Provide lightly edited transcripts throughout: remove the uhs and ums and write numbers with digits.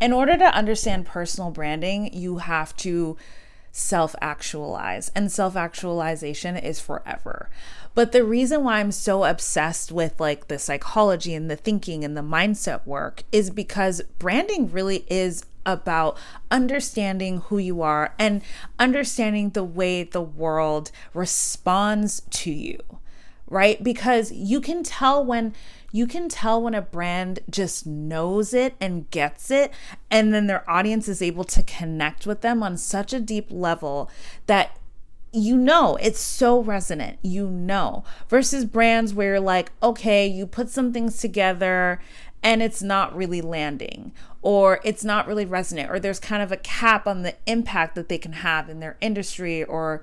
In order to understand personal branding, you have to self-actualize, and self-actualization is forever. But the reason why I'm so obsessed with like the psychology and the thinking and the mindset work is because branding really is about understanding who you are and understanding the way the world responds to you, right? Because you can tell when a brand just knows it and gets it, and then their audience is able to connect with them on such a deep level that it's so resonant, versus brands where you're like, okay, you put some things together and it's not really landing, or it's not really resonant, or there's kind of a cap on the impact that they can have in their industry or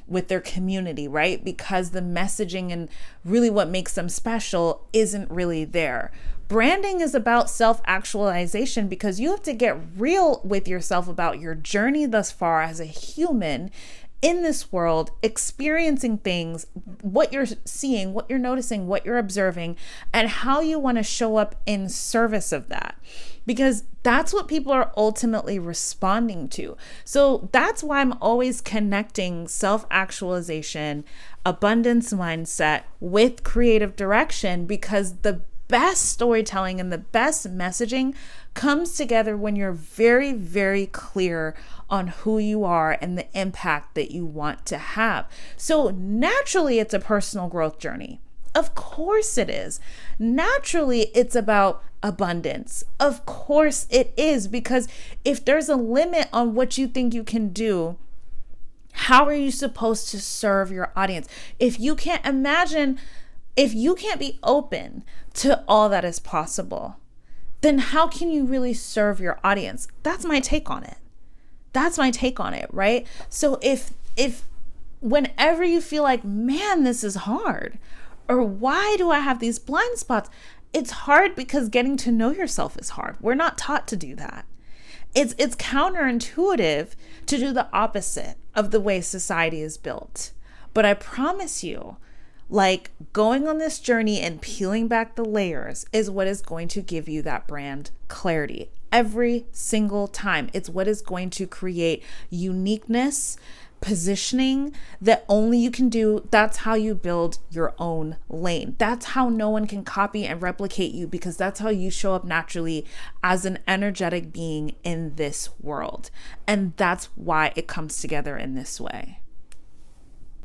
with their community, right? Because the messaging and really what makes them special isn't really there. Branding is about self-actualization because you have to get real with yourself about your journey thus far as a human in this world, experiencing things, what you're seeing, what you're noticing, what you're observing, and how you want to show up in service of that. Because that's what people are ultimately responding to. So that's why I'm always connecting self-actualization, abundance mindset with creative direction, because the best storytelling and the best messaging comes together when you're very, very clear on who you are and the impact that you want to have. So naturally, it's a personal growth journey. Of course it is. Naturally, it's about abundance. Of course it is, because if there's a limit on what you think you can do, how are you supposed to serve your audience? If you can't be open to all that is possible, then how can you really serve your audience? That's my take on it. Right? So if whenever you feel like, man, this is hard, or why do I have these blind spots? It's hard because getting to know yourself is hard. We're not taught to do that. It's counterintuitive to do the opposite of the way society is built. But I promise you, like, going on this journey and peeling back the layers is what is going to give you that brand clarity every single time. It's what is going to create uniqueness, positioning that only you can do. That's how you build your own lane. That's how no one can copy and replicate you, because that's how you show up naturally as an energetic being in this world. And that's why it comes together in this way.